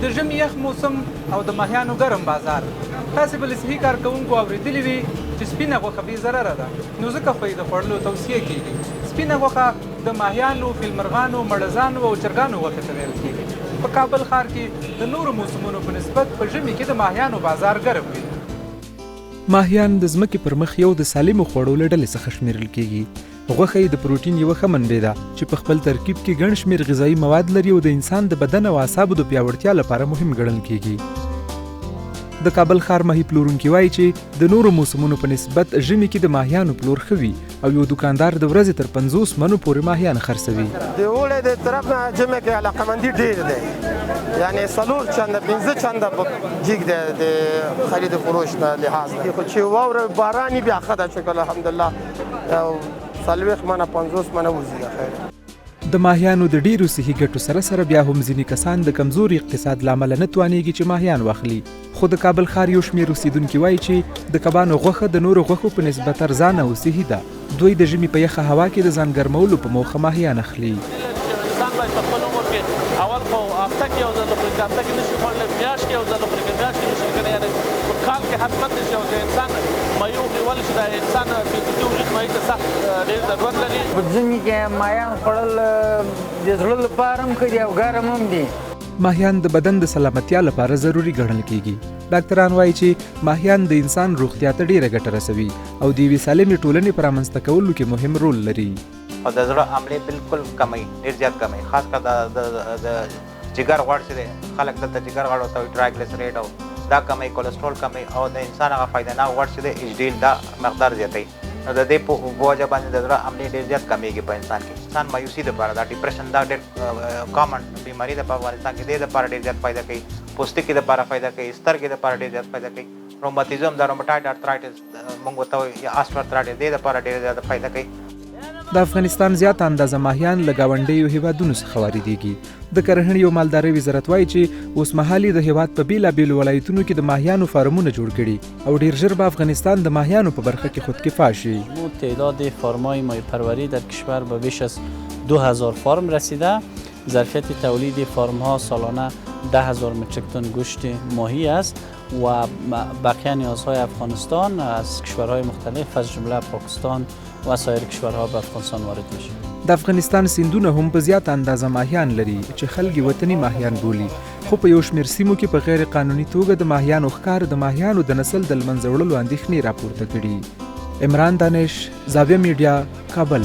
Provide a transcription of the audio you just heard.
د ژمي یخ موسم او د ماهیانو ګرم بازار. تاسې به له صحي کارکوونکو اورېدلي وي چې سپینه غوښه بې ضرره ده، نو ځکه خو یې د خوړلو توصیه کېږي. سپینه غوښه د ماهیانو، فیلمرغانو، مړزانو او چرګانو غوښې ته ویل کېږي. په کابل ښار کې د نورو موسمونو په نسبت په ژمي کې د ماهیانو بازار ګرم وي. ماهیان د ځمکې پر مخ یو د سالمو خوړو له ډلې څخه شمیرل کېږي. غوښه یې د پروټین یوه ښه منبع ده چې په خپل ترکیب کې ګڼ شمېر غذایي مواد لري او د انسان د بدن او اعصابو د پیاوړتیا لپاره مهم ګڼل کېږي. د کابل ښار ماهي پلورونکي وایي چې د نورو موسمونو په نسبت ژمي کې د ماهیانو پلور ښه وي او یو دوکاندار د ورځې تر 50 منو پورې ماهیان خرڅوي. د اوړي د طرف نه ژمي کې علاقمندي ډېر دی، یعنی 4 چنده 15 چنده جګ دی د خرید فروش نه لحاظ نه. خو چې واوره باراني بیا ښه ده شکر الحمدلله، او 40 منه 50 منه وځي خیر. د ماهیانو د ډیرو صحي ګټو سره سره بیا هم ځینې کسان د کمزوري اقتصاد له امله نه توانېږي چې ماهیان واخلي. خو د کابل ښار یو شمېر اوسیدونکي وایي چې د کبانو غوښه د نورو غوښو په نسبت ارزانه او صحي ده. دوی د ژمي په یخه هوا کې د ځان ګرمولو په موخه ماهیان اخلي. انسان باید په خپل عمر کې اول خو هفته کې یو ځل وخوري، که هفته کې نشي خوړلی میاشت کې یو ځل وخوري، که میاشت کې نشي خوړلی، یعنې په کال کې حتما نشي. او که انسان مایع وخوري ولې چې د انسان فزیکي وجود مایع ته سخت ډېر ضرورت لري. په ژمي کې ماهیان خوړل د زړه لپاره هم ښه دي او ګرم هم دي. ماهیان د بدن د سلامتیا لپاره ضروری ګڼل کېږي. ډاکټران وایي چې ماهیان د انسان روغتیا ته ډیره ګټه رسوي او د یوې سالمې ټولنې په رامنځته کولو کې مهم رول لري. او د زړه حملې بالکل کموي، ډېر زیات کموي، خاص کر د جګر غوړ چې دی، خلک دلته جګر غوړ ورته وایي، ټرایګلیسیریډ او دا کموي، کولیسټرول کموي، او د انسان هغه فایدهناک غوړ چې دی ایچ ډي ایل دا مقدار زیاتوي. نو د دې په وجه باندې د زړه حملې ډېر زیات کمیږي په انسان کې. انسان مایوسي دپاره دا ډیپریشن دا ډېر کامن بیماري ده په افغانستان کې، دې دپاره ډېر زیات فایده کوي، پوستکي دپاره فایده کوي، سترګې دپاره ډېر زیات فایده کوي، روماتیزم دا روماټایډ ارترایټس موږ ورته وایو یا آسټرایټس دې دپاره ډېر زیات فایده کوي. د افغانستان زیات اندازه ماهیان له ګاونډیو هیوادونو څخه واردېږي. د کرهڼې او مالدارۍ وزارت وایي چې اوسمهال د هیواد په بیلابیلو ولایتونو کې د ماهیانو فارمونه جوړ کړي او ډیر ژر به افغانستان د ماهیانو په برخه کې خودکفا شي. تعداد فارم‌های ماهیپروری در کشور به بیش از 2000 فارم رسیده. ظرفیت تولید فارم‌ها سالانه 10,000 متریک تن گوشت ماهی است و بقیه نیازهای افغانستان از کشورهای مختلف از جمله پاکستان و سایر کشورها به افغانستان وارد میشه. د افغانستان سیندونه هم په زیات اندازه ماهیان لري چې خلک وطني ماهیان بولي، خو په یو شمېر سیمو کې په غیر قانوني توګه د ماهیانو ښکار د ماهیانو د نسل د له منځه وړلو اندېښنې راپورته کړي. عمران دانش، زاویه میډیا، کابل.